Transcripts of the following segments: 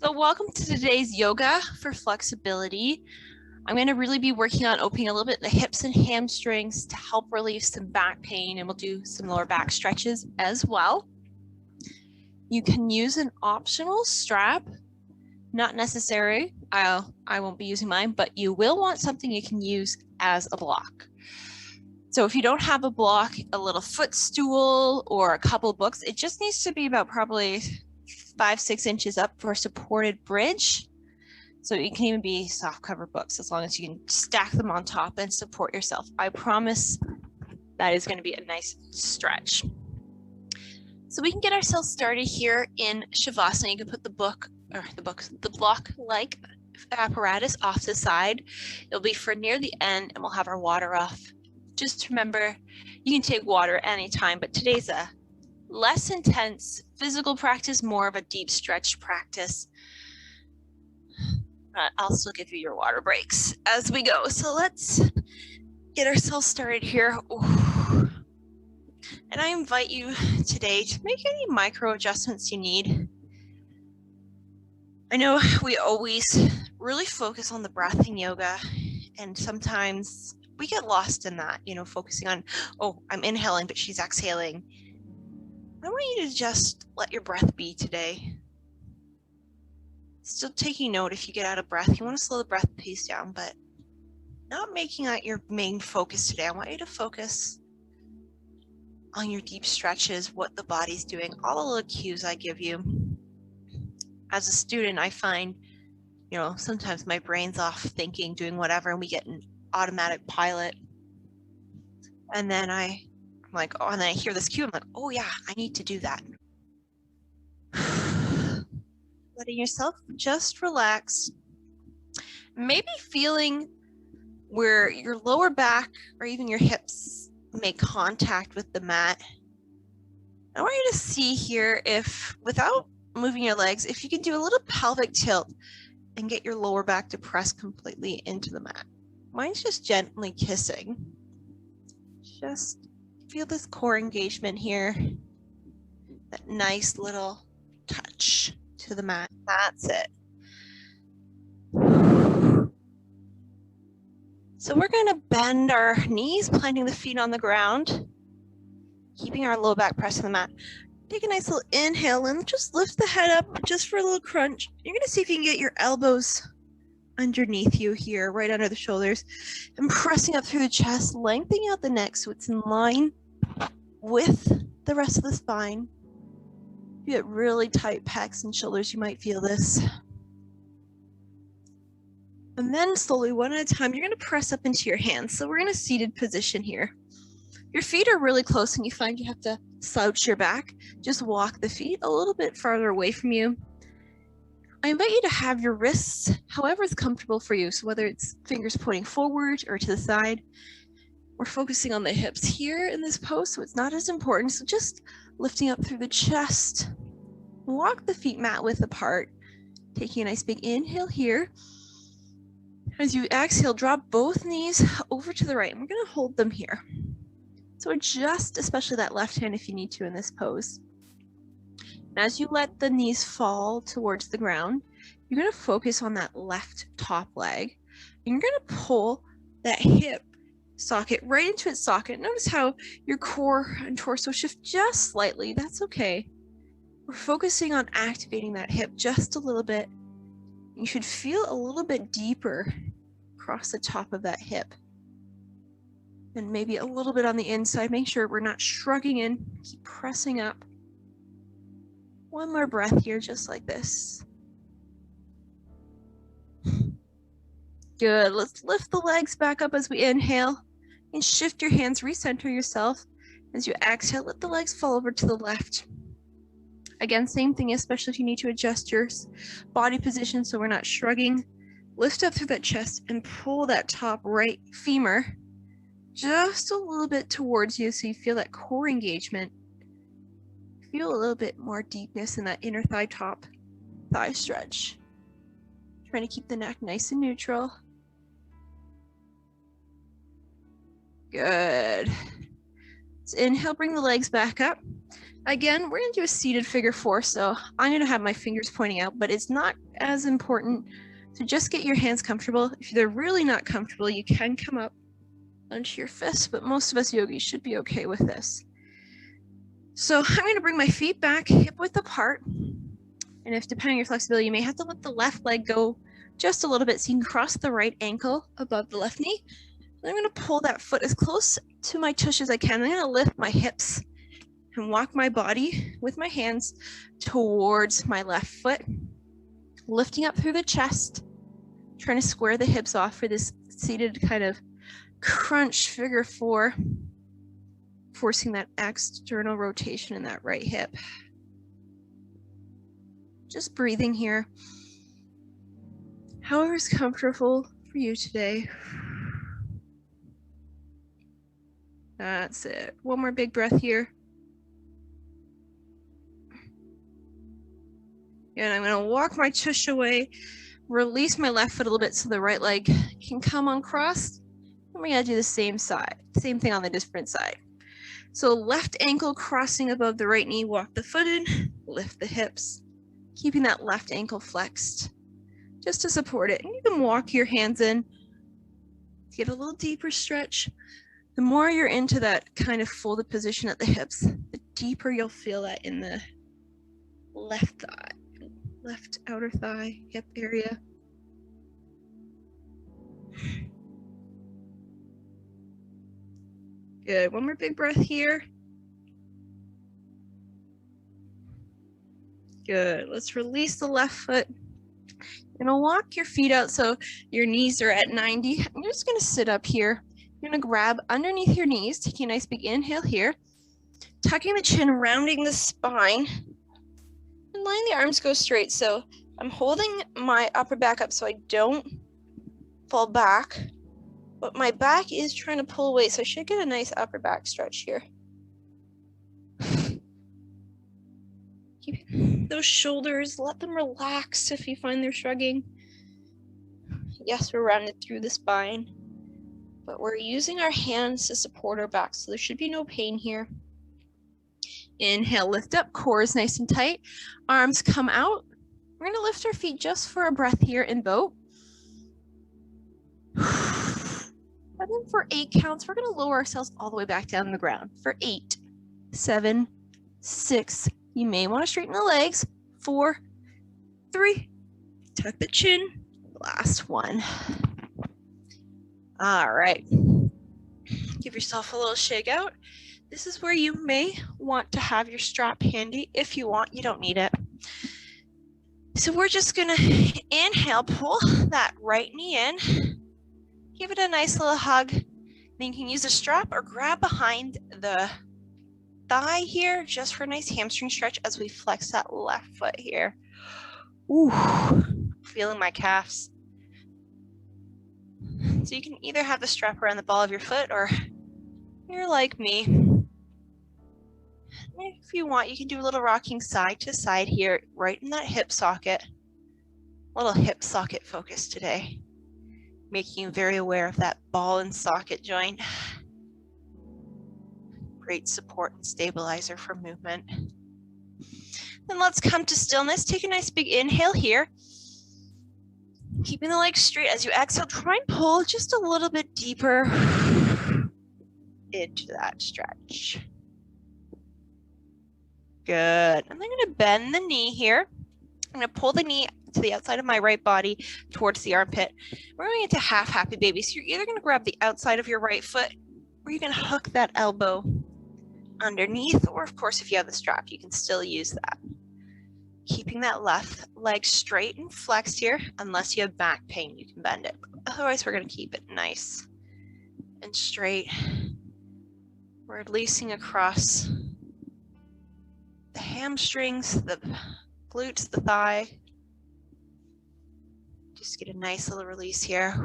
So welcome to today's yoga for flexibility. I'm going to really be working on opening a little bit the hips and hamstrings to help relieve some back pain, and we'll do some lower back stretches as well. You can use an optional strap, not necessary. I won't be using mine, but you will want something you can use as a block. So if you don't have a block, a little footstool or a couple of books, it just needs to be about probably 5-6 inches up for a supported bridge. So it can even be soft cover books as long as you can stack them on top and support yourself. I promise that is going to be a nice stretch. So we can get ourselves started here in Shavasana. You can put the block-like apparatus off to the side. It'll be for near the end, and we'll have our water off. Just remember, you can take water anytime, but today's a less intense physical practice, more of a deep stretch practice. I'll still give you your water breaks as we go. So let's get ourselves started here. Ooh. And I invite you today to make any micro adjustments you need. I know we always really focus on the breath in yoga, and sometimes we get lost in that, focusing on, oh, I'm inhaling, but she's exhaling. I want you to just let your breath be today. Still taking note if you get out of breath. You want to slow the breath pace down, but not making that your main focus today. I want you to focus on your deep stretches, what the body's doing, all the little cues I give you. As a student, I find, sometimes my brain's off thinking, doing whatever, and we get an automatic pilot. And then I'm like, oh, and then I hear this cue. I'm like, oh yeah, I need to do that. Letting yourself just relax. Maybe feeling where your lower back or even your hips make contact with the mat. I want you to see here if, without moving your legs, if you can do a little pelvic tilt and get your lower back to press completely into the mat. Mine's just gently kissing. Just feel this core engagement here. That nice little touch to the mat. That's it. So we're going to bend our knees, planting the feet on the ground, keeping our low back pressed to the mat. Take a nice little inhale and just lift the head up just for a little crunch. You're going to see if you can get your elbows underneath you here, right under the shoulders, and pressing up through the chest, lengthening out the neck so it's in line with the rest of the spine. If you get really tight pecs and shoulders, you might feel this. And then slowly, one at a time, you're going to press up into your hands. So we're in a seated position here. Your feet are really close and you find you have to slouch your back. Just walk the feet a little bit farther away from you. I invite you to have your wrists however is comfortable for you. So whether it's fingers pointing forward or to the side, we're focusing on the hips here in this pose, so it's not as important. So just lifting up through the chest. Walk the feet mat width apart. Taking a nice big inhale here. As you exhale, drop both knees over to the right, and we're going to hold them here. So adjust, especially that left hand if you need to in this pose. And as you let the knees fall towards the ground, you're going to focus on that left top leg. And you're going to pull that hip socket right into its socket. Notice how your core and torso shift just slightly. That's okay. We're focusing on activating that hip just a little bit. You should feel a little bit deeper across the top of that hip. And maybe a little bit on the inside. Make sure we're not shrugging in. Keep pressing up. One more breath here, just like this. Good. Let's lift the legs back up as we inhale. And shift your hands, recenter yourself. As you exhale, let the legs fall over to the left. Again, same thing, especially if you need to adjust your body position so we're not shrugging. Lift up through that chest and pull that top right femur just a little bit towards you so you feel that core engagement. Feel a little bit more deepness in that inner thigh top, thigh stretch. Trying to keep the neck nice and neutral. Good. Let's inhale, bring the legs back up. Again, we're gonna do a seated figure 4, so I'm gonna have my fingers pointing out, but it's not as important to just get your hands comfortable. If they're really not comfortable, you can come up onto your fists, but most of us yogis should be okay with this. So I'm gonna bring my feet back, hip width apart, and if depending on your flexibility, you may have to let the left leg go just a little bit so you can cross the right ankle above the left knee. And I'm gonna pull that foot as close to my tush as I can. I'm gonna lift my hips and walk my body with my hands towards my left foot, lifting up through the chest, trying to square the hips off for this seated kind of crunch figure 4, forcing that external rotation in that right hip. Just breathing here. However is comfortable for you today. That's it. One more big breath here. And I'm gonna walk my tush away, release my left foot a little bit so the right leg can come uncrossed. And we're gonna do the same thing on the different side. So left ankle crossing above the right knee, walk the foot in, lift the hips, keeping that left ankle flexed just to support it. And you can walk your hands in, get a little deeper stretch. The more you're into that kind of folded position at the hips, the deeper you'll feel that in the left thigh. Left outer thigh, hip area. Good, one more big breath here. Good, let's release the left foot. You're gonna walk your feet out so your knees are at 90. I'm just gonna sit up here. You're gonna grab underneath your knees, taking a nice big inhale here. Tucking the chin, rounding the spine. And letting the arms go straight. So I'm holding my upper back up so I don't fall back, but my back is trying to pull away, so I should get a nice upper back stretch here. Keep those shoulders, let them relax if you find they're shrugging. Yes, we're rounded through the spine, but we're using our hands to support our back, so there should be no pain here. Inhale, lift up, core is nice and tight. Arms come out. We're gonna lift our feet just for a breath here in boat. And then for 8 counts, we're gonna lower ourselves all the way back down to the ground. For 8, 7, 6, you may wanna straighten the legs. 4, 3, tuck the chin. Last one. All right. Give yourself a little shake out. This is where you may want to have your strap handy. If you want, you don't need it. So we're just gonna inhale, pull that right knee in, give it a nice little hug. Then you can use a strap or grab behind the thigh here just for a nice hamstring stretch as we flex that left foot here. Ooh, feeling my calves. So you can either have the strap around the ball of your foot, or you're like me. If you want, you can do a little rocking side to side here, right in that hip socket. A little hip socket focus today, making you very aware of that ball and socket joint. Great support and stabilizer for movement. Then let's come to stillness. Take a nice big inhale here. Keeping the legs straight as you exhale, try and pull just a little bit deeper into that stretch. Good. I'm then going to bend the knee here. I'm going to pull the knee to the outside of my right body towards the armpit. We're going into half happy baby. So you're either going to grab the outside of your right foot, or you're going to hook that elbow underneath, or of course, if you have the strap, you can still use that. Keeping that left leg straight and flexed here. Unless you have back pain, you can bend it. Otherwise, we're going to keep it nice and straight. We're releasing across the hamstrings, the glutes, the thigh. Just get a nice little release here.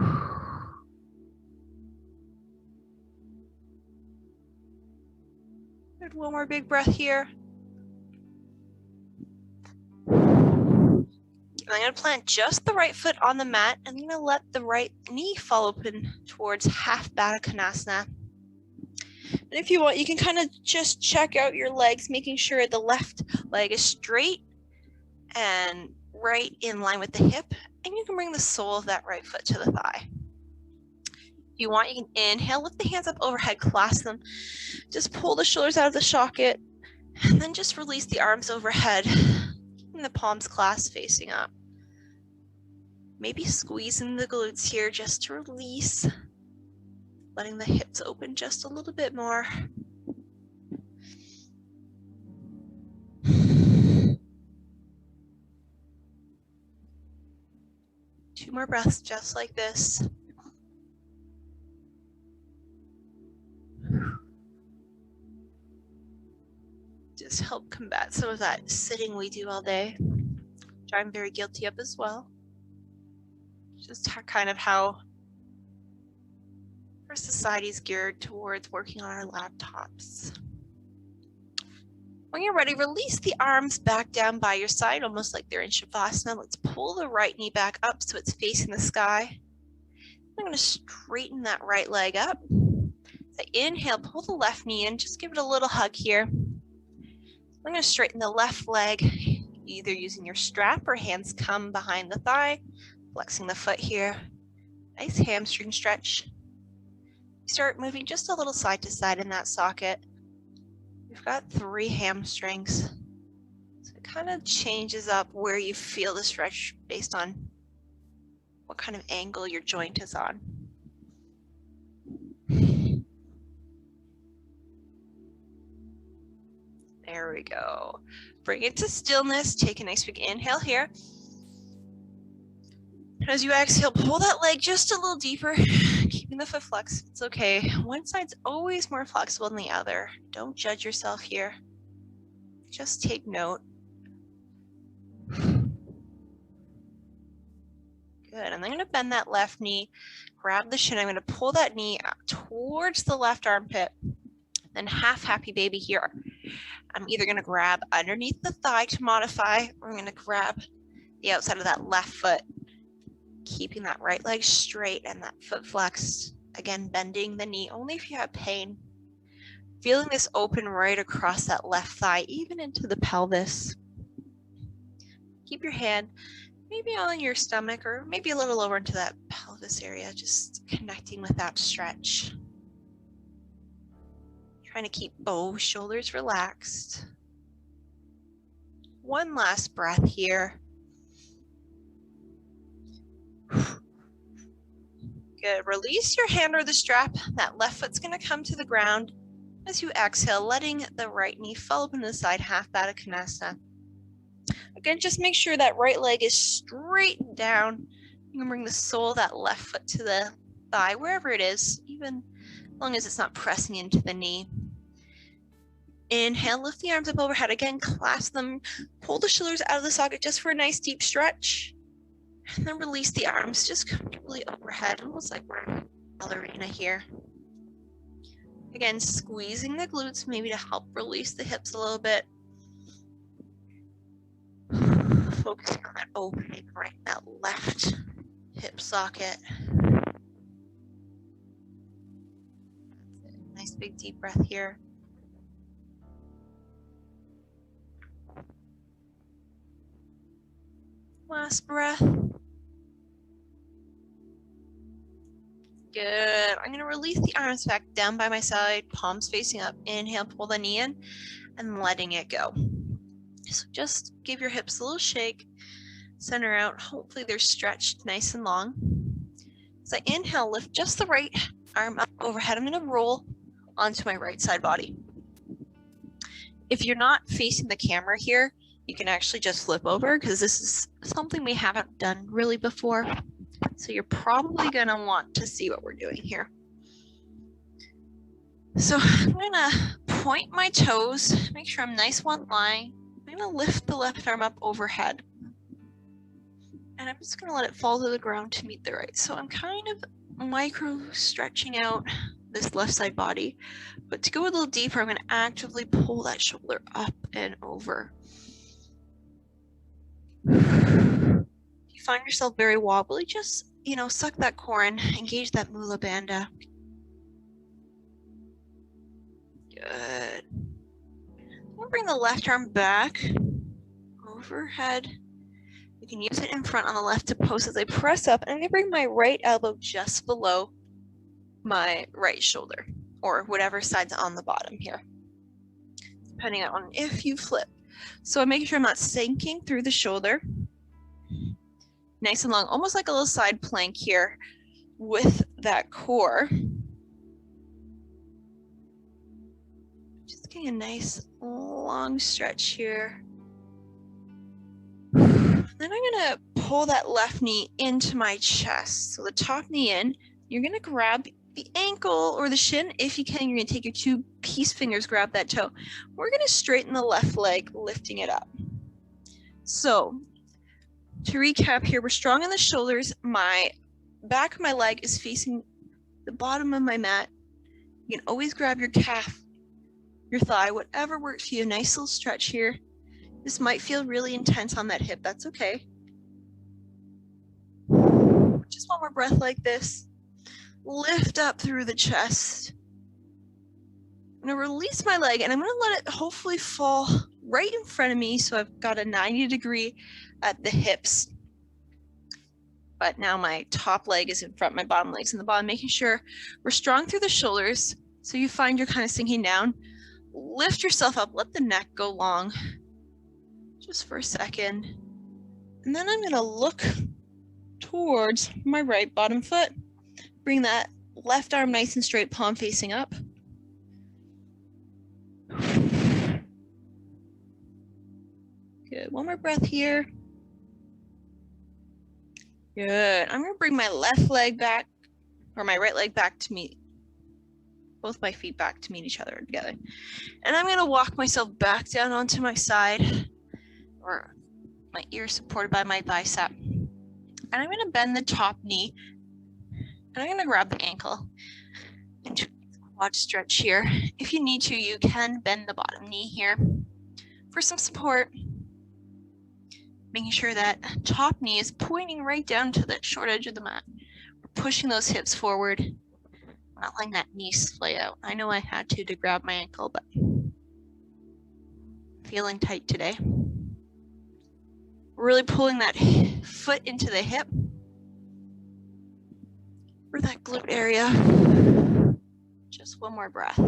Good, one more big breath here. And I'm going to plant just the right foot on the mat, and I'm going to let the right knee fall open towards half Baddha Konasana. And if you want, you can kind of just check out your legs, making sure the left leg is straight and right in line with the hip. And you can bring the sole of that right foot to the thigh. If you want, you can inhale, lift the hands up overhead, clasp them. Just pull the shoulders out of the socket, and then just release the arms overhead, keeping the palms clasped facing up. Maybe squeezing the glutes here just to release, letting the hips open just a little bit more. Two more breaths just like this. Just help combat some of that sitting we do all day, which I'm very guilty of as well. Just kind of how our society is geared towards working on our laptops. When you're ready, release the arms back down by your side, almost like they're in Shavasana. Let's pull the right knee back up so it's facing the sky. I'm going to straighten that right leg up. So inhale, pull the left knee in, just give it a little hug here. I'm going to straighten the left leg, either using your strap or hands come behind the thigh, flexing the foot here. Nice hamstring stretch. Start moving just a little side to side in that socket. We've got 3 hamstrings. So it kind of changes up where you feel the stretch based on what kind of angle your joint is on. There we go. Bring it to stillness. Take a nice big inhale here. As you exhale, pull that leg just a little deeper, keeping the foot flexed. It's okay. One side's always more flexible than the other. Don't judge yourself here. Just take note. Good. And I'm going to bend that left knee, grab the shin. I'm going to pull that knee towards the left armpit. Then half happy baby here. I'm either going to grab underneath the thigh to modify, or I'm going to grab the outside of that left foot, keeping that right leg straight and that foot flexed. Again, bending the knee only if you have pain. Feeling this open right across that left thigh, even into the pelvis. Keep your hand maybe on your stomach or maybe a little over into that pelvis area, just connecting with that stretch. Trying to keep both shoulders relaxed. One last breath here. Good. Release your hand or the strap. That left foot's going to come to the ground as you exhale, letting the right knee fall open to the side, half Baddha Konasana. Again, just make sure that right leg is straight down. You can bring the sole of that left foot to the thigh, wherever it is, even as long as it's not pressing into the knee. Inhale, lift the arms up overhead. Again, clasp them. Pull the shoulders out of the socket just for a nice deep stretch. And then release the arms just comfortably overhead, almost like we're a ballerina here. Again, squeezing the glutes maybe to help release the hips a little bit. Focusing on that opening right in that left hip socket. That's it. Nice big deep breath here. Last breath. Good. I'm going to release the arms back down by my side, palms facing up. Inhale, pull the knee in, and letting it go. So just give your hips a little shake, center out. Hopefully they're stretched nice and long. As I inhale, lift just the right arm up overhead. I'm going to roll onto my right side body. If you're not facing the camera here, you can actually just flip over because this is something we haven't done really before. So you're probably going to want to see what we're doing here. So I'm going to point my toes, make sure I'm nice one line. I'm going to lift the left arm up overhead. And I'm just going to let it fall to the ground to meet the right. So I'm kind of micro stretching out this left side body. But to go a little deeper, I'm going to actively pull that shoulder up and over. If you find yourself very wobbly, just, suck that core in, engage that Mula Bandha. Good. We'll bring the left arm back, overhead. You can use it in front on the left to post as I press up, and I'm gonna bring my right elbow just below my right shoulder, or whatever side's on the bottom here, depending on if you flip. So I'm making sure I'm not sinking through the shoulder. Nice and long, almost like a little side plank here with that core. Just getting a nice long stretch here. Then I'm gonna pull that left knee into my chest. So the top knee in, you're gonna grab the ankle or the shin. If you can, you're gonna take your two peace fingers, grab that toe. We're gonna straighten the left leg, lifting it up. So to recap here, we're strong in the shoulders. My back of my leg is facing the bottom of my mat. You can always grab your calf, your thigh, whatever works for you. Nice little stretch here. This might feel really intense on that hip. That's okay. Just one more breath like this. Lift up through the chest. I'm gonna release my leg and I'm gonna let it hopefully fall right in front of me, so I've got a 90-degree at the hips. But now my top leg is in front, my bottom leg's in the bottom, making sure we're strong through the shoulders. So you find you're kind of sinking down. Lift yourself up, let the neck go long just for a second. And then I'm gonna look towards my right bottom foot. Bring that left arm nice and straight, palm facing up. Good, one more breath here. Good, I'm gonna bring my left leg back, or my right leg back to meet, both my feet back to meet each other together. And I'm gonna walk myself back down onto my side, or my ear supported by my bicep. And I'm gonna bend the top knee, and I'm gonna grab the ankle into quad stretch here. If you need to, you can bend the bottom knee here for some support. Making sure that top knee is pointing right down to the short edge of the mat. We're pushing those hips forward, not letting that knee splay out. I know I had to grab my ankle, but feeling tight today. Really pulling that foot into the hip for that glute area. Just one more breath.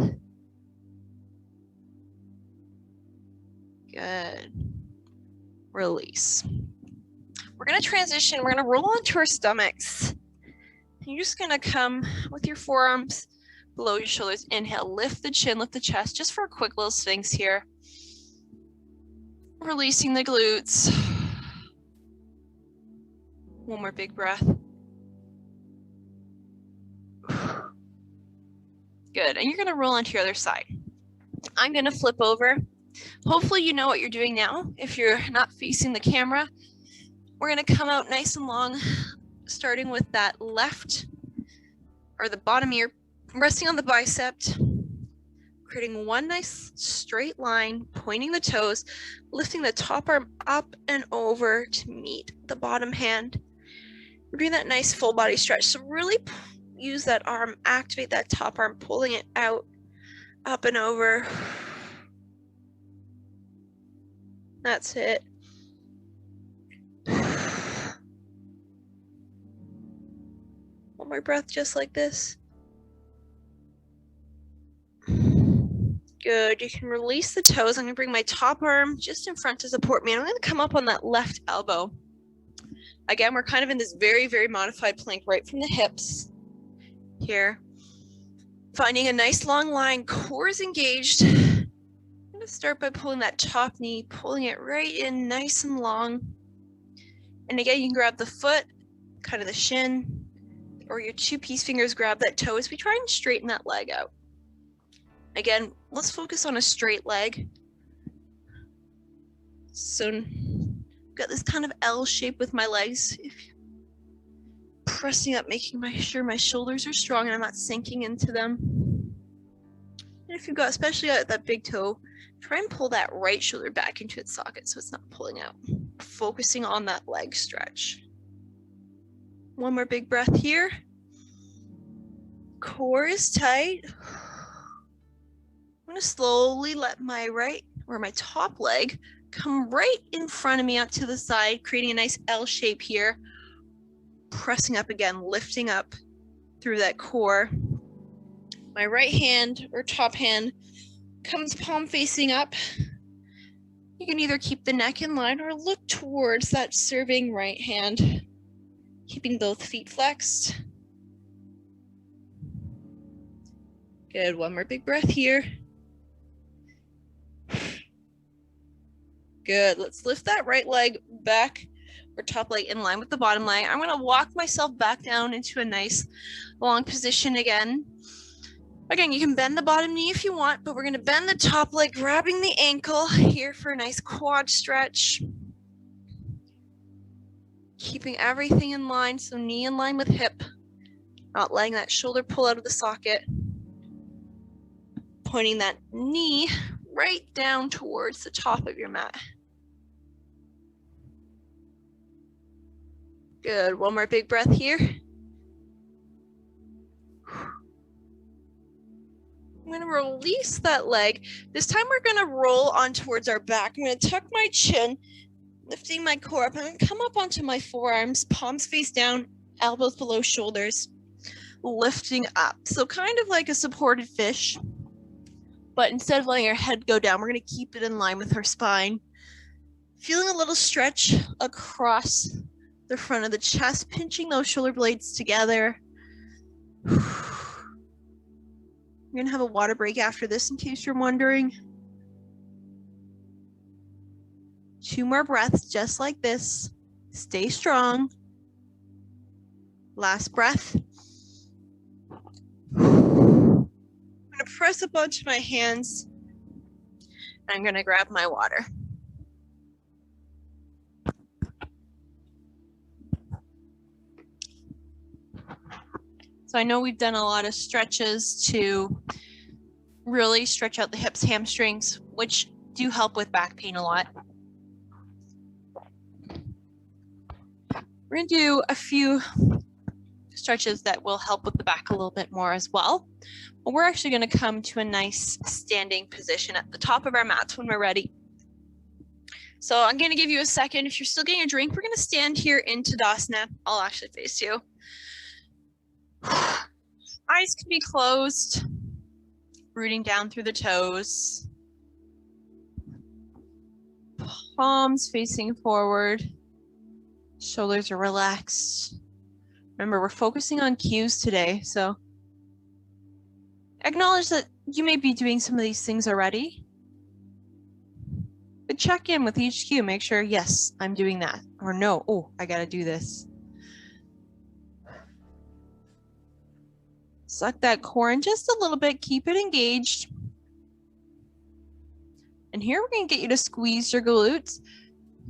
Good. Release. We're gonna transition, we're gonna roll onto our stomachs. You're just gonna come with your forearms below your shoulders. Inhale, lift the chin, lift the chest, just for a quick little sphinx here. Releasing the glutes. One more big breath. Good, and you're gonna roll onto your other side. I'm gonna flip over. Hopefully you know what you're doing now. If you're not facing the camera, we're gonna come out nice and long, starting with that left, or the bottom ear, resting on the bicep, creating one nice straight line, pointing the toes, lifting the top arm up and over to meet the bottom hand. We're doing that nice full body stretch. So really use that arm, activate that top arm, pulling it out, up and over. That's it. One more breath just like this. Good, you can release the toes. I'm gonna bring my top arm just in front to support me. And I'm gonna come up on that left elbow. Again, we're kind of in this very, very modified plank right from the hips here. Finding a nice long line, core is engaged. I'm gonna start by pulling that top knee, pulling it right in nice and long. And again, you can grab the foot, kind of the shin, or your two peace fingers grab that toe as we try and straighten that leg out. Again, let's focus on a straight leg. So I've got this kind of L shape with my legs. Pressing up, making sure my shoulders are strong and I'm not sinking into them. And if you've got, especially at that big toe, try and pull that right shoulder back into its socket so it's not pulling out. Focusing on that leg stretch. One more big breath here. Core is tight. going to slowly let my right or my top leg come right in front of me out to the side, creating a nice L shape here. Pressing up again, lifting up through that core. My right hand or top hand comes palm facing up. You can either keep the neck in line or look towards that serving right hand, keeping both feet flexed. Good, one more big breath here. Good, let's lift that right leg back or top leg in line with the bottom leg. I'm gonna walk myself back down into a nice long position again. Again, you can bend the bottom knee if you want, but we're gonna bend the top leg, grabbing the ankle here for a nice quad stretch. Keeping everything in line, so knee in line with hip, not letting that shoulder pull out of the socket. Pointing that knee right down towards the top of your mat. Good, one more big breath here. I'm gonna release that leg. This time we're gonna roll on towards our back. I'm gonna tuck my chin, lifting my core up. I'm gonna come up onto my forearms, palms face down, elbows below shoulders, lifting up. So kind of like a supported fish, but instead of letting our head go down, we're gonna keep it in line with our spine. Feeling a little stretch across the front of the chest, pinching those shoulder blades together. We're gonna have a water break after this in case you're wondering. 2 more breaths just like this. Stay strong. Last breath. I'm gonna press up onto my hands. I'm gonna grab my water. So I know we've done a lot of stretches to really stretch out the hips, hamstrings, which do help with back pain a lot. We're gonna do a few stretches that will help with the back a little bit more as well. But we're actually gonna come to a nice standing position at the top of our mats when we're ready. So I'm gonna give you a second. If you're still getting a drink, we're gonna stand here in Tadasana. I'll actually face you. Eyes can be closed, rooting down through the toes. Palms facing forward. Shoulders are relaxed. Remember, we're focusing on cues today, so acknowledge that you may be doing some of these things already. But check in with each cue. Make sure, yes, I'm doing that. Or no, oh, I gotta do this. Suck that core in just a little bit. Keep it engaged. And here we're going to get you to squeeze your glutes.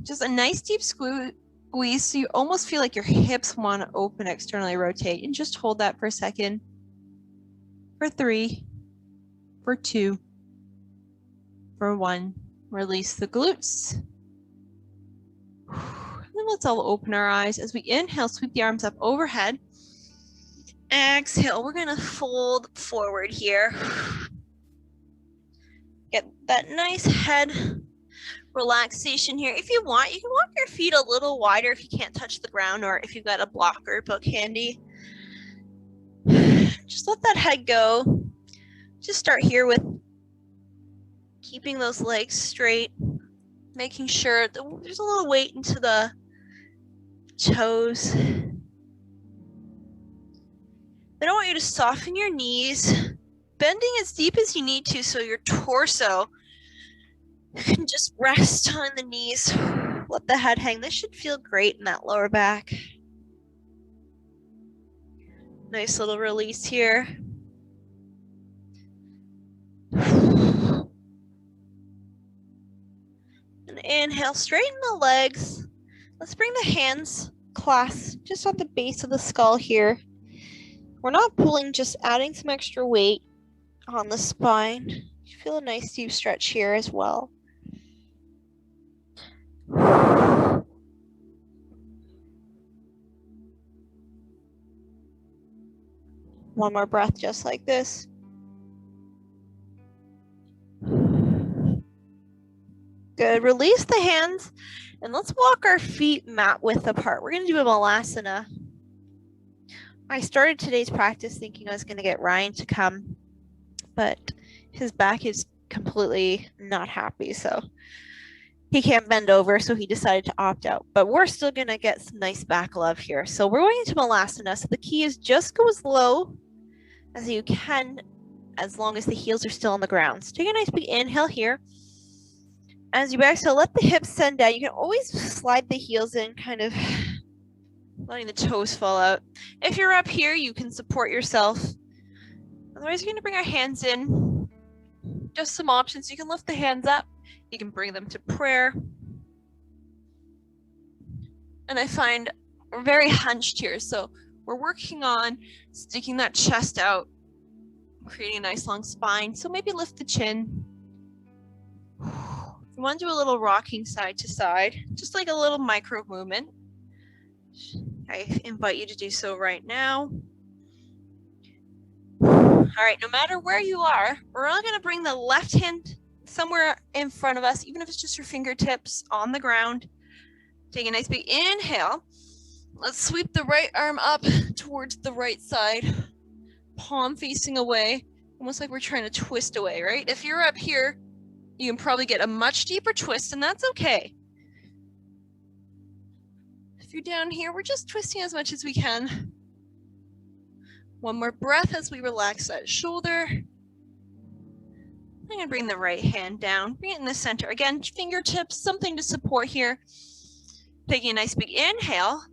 Just a nice deep squeeze so you almost feel like your hips want to open, externally rotate. And just hold that for a second. For 3. For 2. For 1. Release the glutes. And then let's all open our eyes. As we inhale, sweep the arms up overhead. Exhale, we're gonna fold forward here. Get that nice head relaxation here. If you want, you can walk your feet a little wider if you can't touch the ground, or if you've got a blocker book handy. Just let that head go. Just start here with keeping those legs straight, making sure that there's a little weight into the toes. Then I want you to soften your knees, bending as deep as you need to so your torso can just rest on the knees. Let the head hang. This should feel great in that lower back. Nice little release here. And inhale, straighten the legs. Let's bring the hands clasped just on the base of the skull here. We're not pulling, just adding some extra weight on the spine. You feel a nice deep stretch here as well. One more breath just like this. Good. Release the hands and let's walk our feet mat width apart. We're going to do a malasana. I started today's practice thinking I was going to get Ryan to come, but his back is completely not happy, so he can't bend over, so he decided to opt out. But we're still going to get some nice back love here. So we're going into malasana. So the key is just go as low as you can, as long as the heels are still on the ground. So take a nice big inhale here. As you exhale, let the hips send down. You can always slide the heels in, kind of letting the toes fall out. If you're up here, you can support yourself. Otherwise, you're going to bring our hands in. Just some options. You can lift the hands up. You can bring them to prayer. And I find we're very hunched here. So we're working on sticking that chest out, creating a nice long spine. So maybe lift the chin. You want to do a little rocking side to side, just like a little micro movement. I invite you to do so right now. All right, no matter where you are, we're all going to bring the left hand somewhere in front of us, even if it's just your fingertips on the ground. Take a nice big inhale. Let's sweep the right arm up towards the right side, palm facing away, almost like we're trying to twist away, right? If you're up here, you can probably get a much deeper twist, and that's okay. If you're down here, we're just twisting as much as we can. One more breath as we relax that shoulder. I'm going to bring the right hand down, bring it in the center. Again, fingertips, something to support here. Taking a nice big inhale.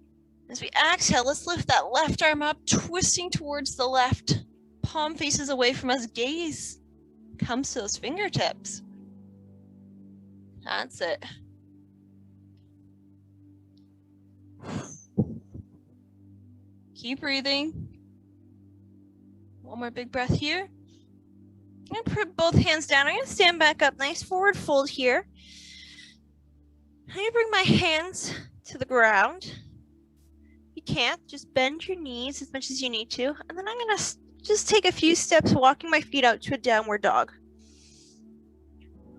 As we exhale, let's lift that left arm up, twisting towards the left. Palm faces away from us, gaze comes to those fingertips. That's it. Keep breathing. One more big breath here. I'm going to put both hands down. I'm going to stand back up. Nice forward fold here. I'm going to bring my hands to the ground. If you can't, just bend your knees as much as you need to. And then I'm going to just take a few steps, walking my feet out to a downward dog.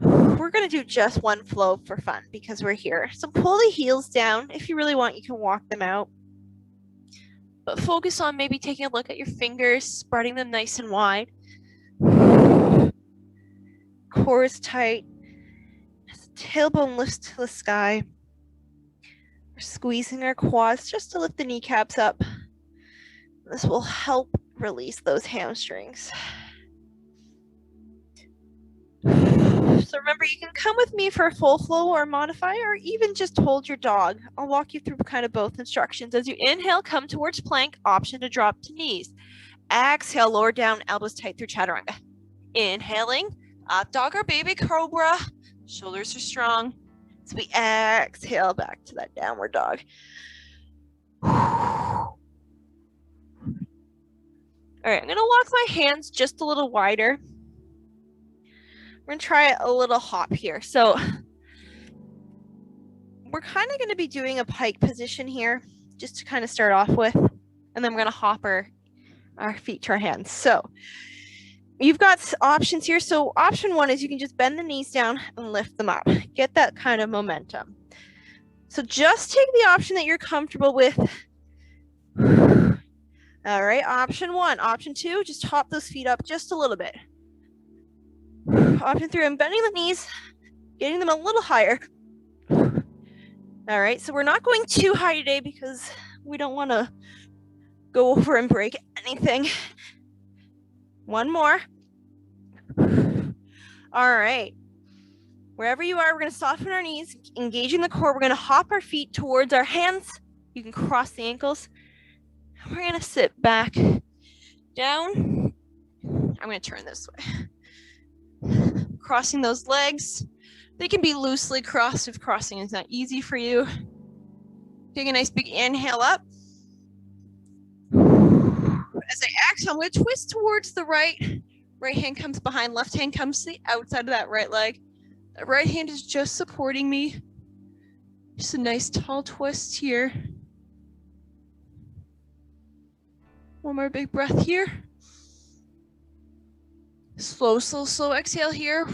We're going to do just one flow for fun because we're here. So pull the heels down. If you really want, you can walk them out. But focus on maybe taking a look at your fingers, spreading them nice and wide. Core is tight. As the tailbone lifts to the sky. We're squeezing our quads just to lift the kneecaps up. This will help release those hamstrings. So remember, you can come with me for a full flow or modify, or even just hold your dog. I'll walk you through kind of both instructions. As you inhale, come towards plank, option to drop to knees. Exhale, lower down, elbows tight through chaturanga. Inhaling, up dog or baby cobra. Shoulders are strong. So we exhale back to that downward dog. All right, I'm going to walk my hands just a little wider. We're going to try a little hop here. So we're kind of going to be doing a pike position here just to kind of start off with. And then we're going to hop our feet to our hands. So you've got options here. So option one is you can just bend the knees down and lift them up. Get that kind of momentum. So just take the option that you're comfortable with. All right, option one. Option two, just hop those feet up just a little bit. Option three, I'm bending the knees, getting them a little higher. All right, so we're not going too high today because we don't want to go over and break anything. One more. All right. Wherever you are, we're going to soften our knees, engaging the core. We're going to hop our feet towards our hands. You can cross the ankles. We're going to sit back down. I'm going to turn this way. Crossing those legs. They can be loosely crossed if crossing is not easy for you. Take a nice big inhale up. As I exhale, I'm going to twist towards the right. Right hand comes behind, left hand comes to the outside of that right leg. That right hand is just supporting me. Just a nice tall twist here. One more big breath here. Slow exhale here.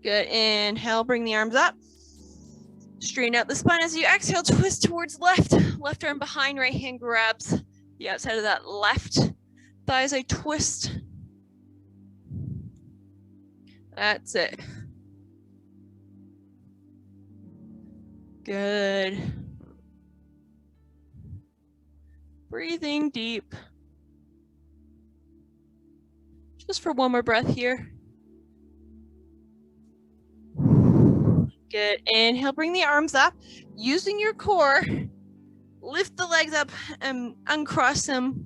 Good. Inhale, bring the arms up. Straighten out the spine as you exhale, twist towards left. Left arm behind, right hand grabs the outside of that left thigh as I twist. That's it. Good. Breathing deep. Just for one more breath here. Good. Inhale, bring the arms up. Using your core, lift the legs up and uncross them,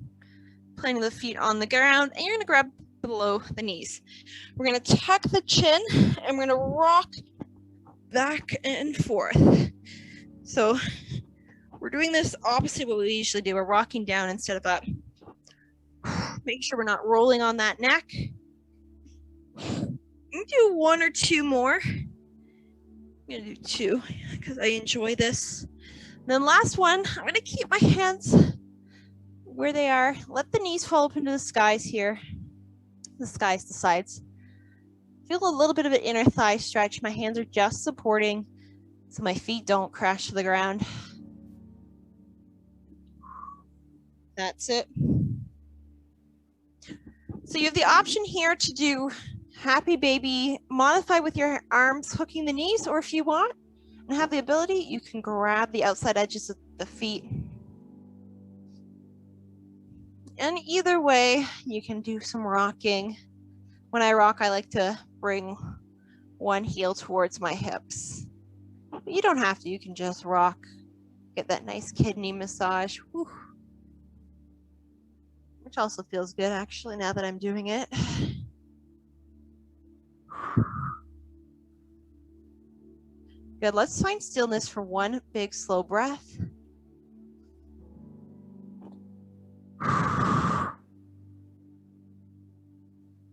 planting the feet on the ground, and you're gonna grab below the knees. We're gonna tuck the chin and we're gonna rock back and forth. So we're doing this opposite what we usually do. We're rocking down instead of up. Make sure we're not rolling on that neck. You can do one or two more. I'm gonna do two because I enjoy this. And then last one, I'm gonna keep my hands where they are. Let the knees fall up into the skies here. The skies, the sides. Feel a little bit of an inner thigh stretch. My hands are just supporting so my feet don't crash to the ground. That's it. So you have the option here to do happy baby, modify with your arms hooking the knees, or if you want and have the ability, you can grab the outside edges of the feet. And either way, you can do some rocking. When I rock, I like to bring one heel towards my hips. But you don't have to, you can just rock. Get that nice kidney massage. Whew. Which also feels good actually now that I'm doing it. Good, let's find stillness for one big slow breath. I'm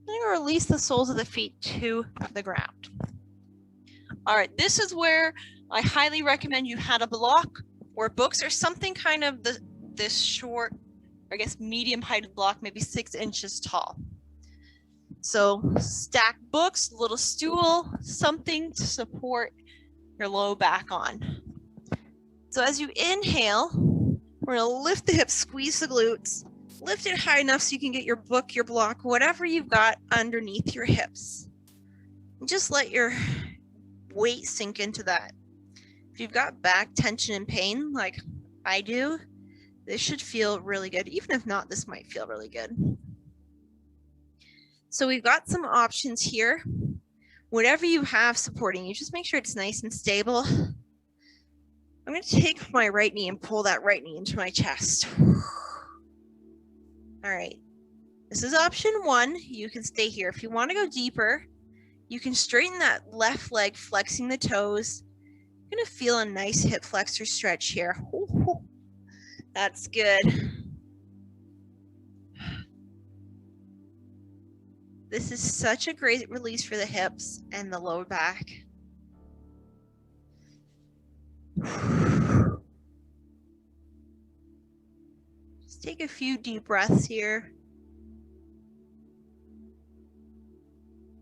gonna release the soles of the feet to the ground. All right, this is where I highly recommend you had a block or books or something kind of this short, I guess medium height block, maybe 6 inches tall. So stack books, little stool, something to support your low back on. So as you inhale, we're gonna lift the hips, squeeze the glutes, lift it high enough so you can get your book, your block, whatever you've got underneath your hips. And just let your weight sink into that. If you've got back tension and pain like I do, this should feel really good. Even if not, this might feel really good. So we've got some options here. Whatever you have supporting you, just make sure it's nice and stable. I'm going to take my right knee and pull that right knee into my chest. All right. This is option 1. You can stay here. If you want to go deeper, you can straighten that left leg, flexing the toes. You're going to feel a nice hip flexor stretch here. That's good. This is such a great release for the hips and the lower back. Just take a few deep breaths here.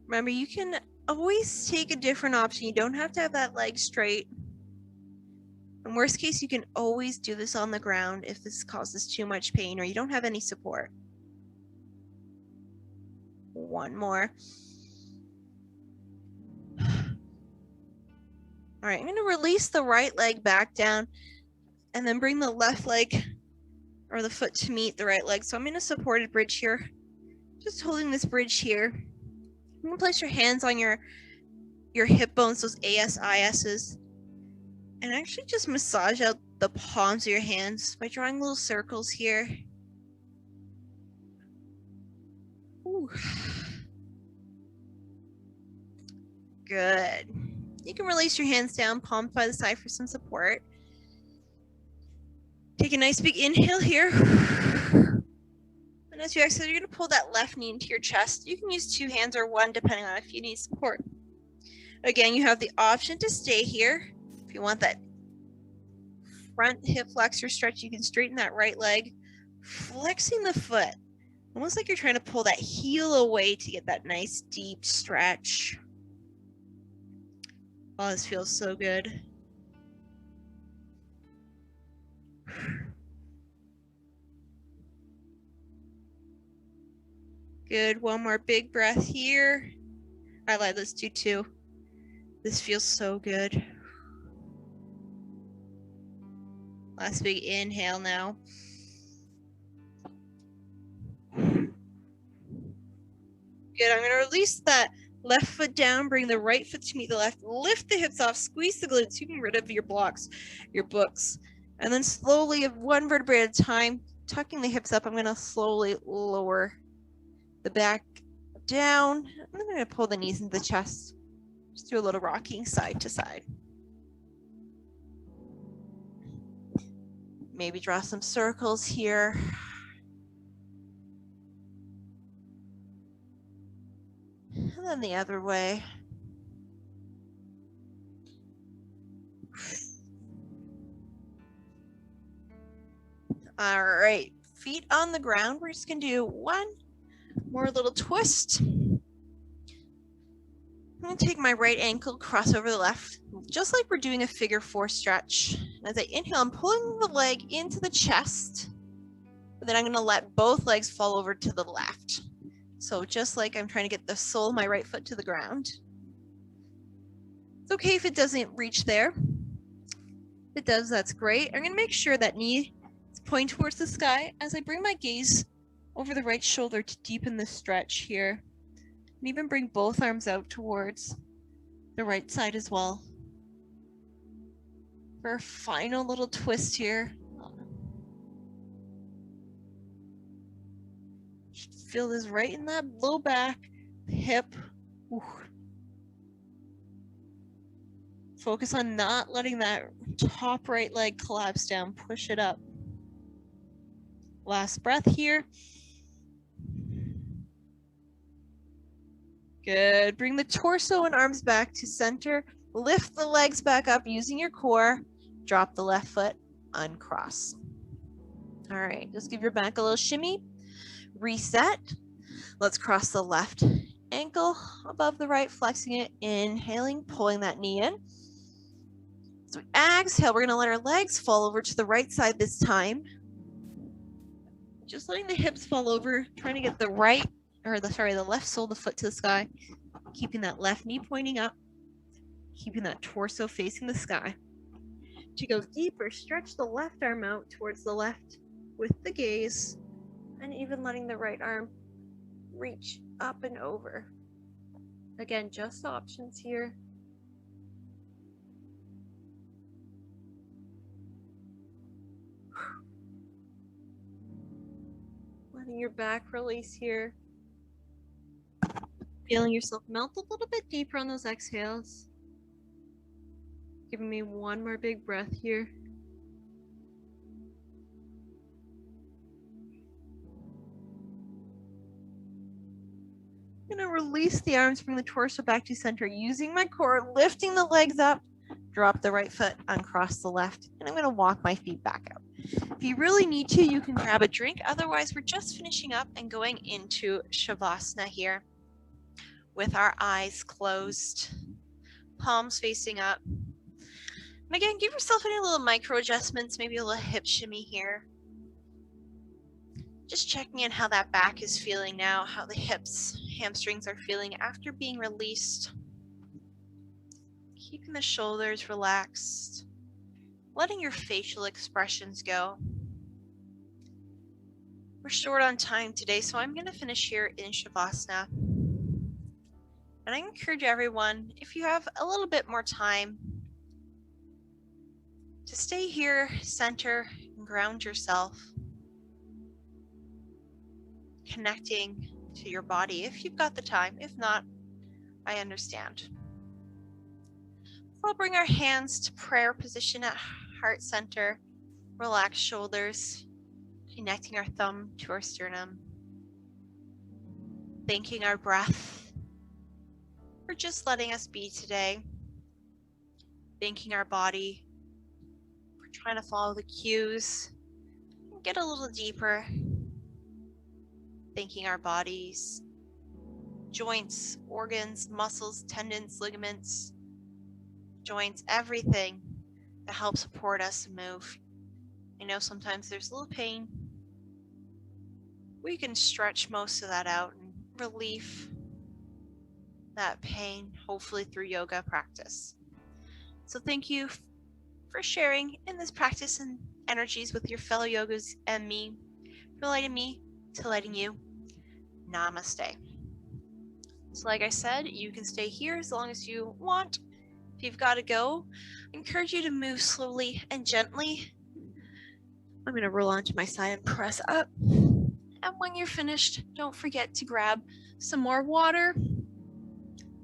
Remember, you can always take a different option. You don't have to have that leg straight. In worst case, you can always do this on the ground if this causes too much pain or you don't have any support. One more. All right, I'm going to release the right leg back down and then bring the left leg or the foot to meet the right leg. So I'm in a supported bridge here. Just holding this bridge here. I'm going to place your hands on your hip bones, those ASISs, and actually just massage out the palms of your hands by drawing little circles here. Ooh. Good. You can release your hands down, palms by the side for some support. Take a nice big inhale here. And as you exhale, you're going to pull that left knee into your chest. You can use 2 hands or 1, depending on if you need support. Again, you have the option to stay here. If you want that front hip flexor stretch, you can straighten that right leg, flexing the foot. Almost like you're trying to pull that heel away to get that nice deep stretch. Oh, this feels so good. Good. One more big breath here. I like this too. This feels so good. Last big inhale now. Good. I'm going to release that left foot down, bring the right foot to meet the left, lift the hips off, squeeze the glutes, you can get rid of your blocks, your books, and then slowly, one vertebrae at a time, tucking the hips up, I'm going to slowly lower the back down. I'm going to pull the knees into the chest. Just do a little rocking side to side. Maybe draw some circles here. And then the other way. All right, feet on the ground. We're just gonna do one more little twist. I'm gonna take my right ankle, cross over the left, just like we're doing a figure 4 stretch. As I inhale, I'm pulling the leg into the chest, but then I'm gonna let both legs fall over to the left. So just like I'm trying to get the sole of my right foot to the ground. It's okay if it doesn't reach there. If it does, that's great. I'm gonna make sure that knee is pointing towards the sky as I bring my gaze over the right shoulder to deepen the stretch here. And even bring both arms out towards the right side as well. For a final little twist here. Feel this right in that low back, hip. Ooh. Focus on not letting that top right leg collapse down. Push it up. Last breath here. Good. Bring the torso and arms back to center. Lift the legs back up using your core. Drop the left foot, uncross. All right, just give your back a little shimmy. Reset. Let's cross the left ankle above the right, flexing it, inhaling, pulling that knee in. So we exhale, we're gonna let our legs fall over to the right side this time. Just letting the hips fall over, trying to get the left sole of the foot to the sky, keeping that left knee pointing up, keeping that torso facing the sky. To go deeper, stretch the left arm out towards the left with the gaze, and even letting the right arm reach up and over. Again, just options here. Letting your back release here. Feeling yourself melt a little bit deeper on those exhales. Giving me one more big breath here. I'm gonna release the arms, bring the torso back to center, using my core, lifting the legs up, drop the right foot, uncross the left, and I'm gonna walk my feet back out. If you really need to, you can grab a drink. Otherwise, we're just finishing up and going into Shavasana here with our eyes closed, palms facing up. And again, give yourself any little micro adjustments, maybe a little hip shimmy here. Just checking in how that back is feeling now, how the hips, hamstrings are feeling after being released. Keeping the shoulders relaxed, letting your facial expressions go. We're short on time today, so I'm going to finish here in Shavasana. And I encourage everyone, if you have a little bit more time, to stay here, center, and ground yourself. Connecting to your body if you've got the time. If not, I understand. We'll bring our hands to prayer position at heart center. Relax shoulders, connecting our thumb to our sternum. Thanking our breath for just letting us be today. Thanking our body for trying to follow the cues and get a little deeper. Thanking our bodies, joints, organs, muscles, tendons, ligaments, joints, everything that helps support us to move. I know sometimes there's a little pain. We can stretch most of that out and relieve that pain, hopefully through yoga practice. So thank you for sharing in this practice and energies with your fellow yogas and me, for lighting me to lighting you. Namaste. So like I said, you can stay here as long as you want. If you've got to go, I encourage you to move slowly and gently. I'm going to roll onto my side and press up. And when you're finished, don't forget to grab some more water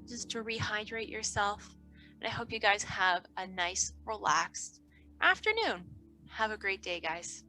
just to rehydrate yourself. And I hope you guys have a nice, relaxed afternoon. Have a great day, guys.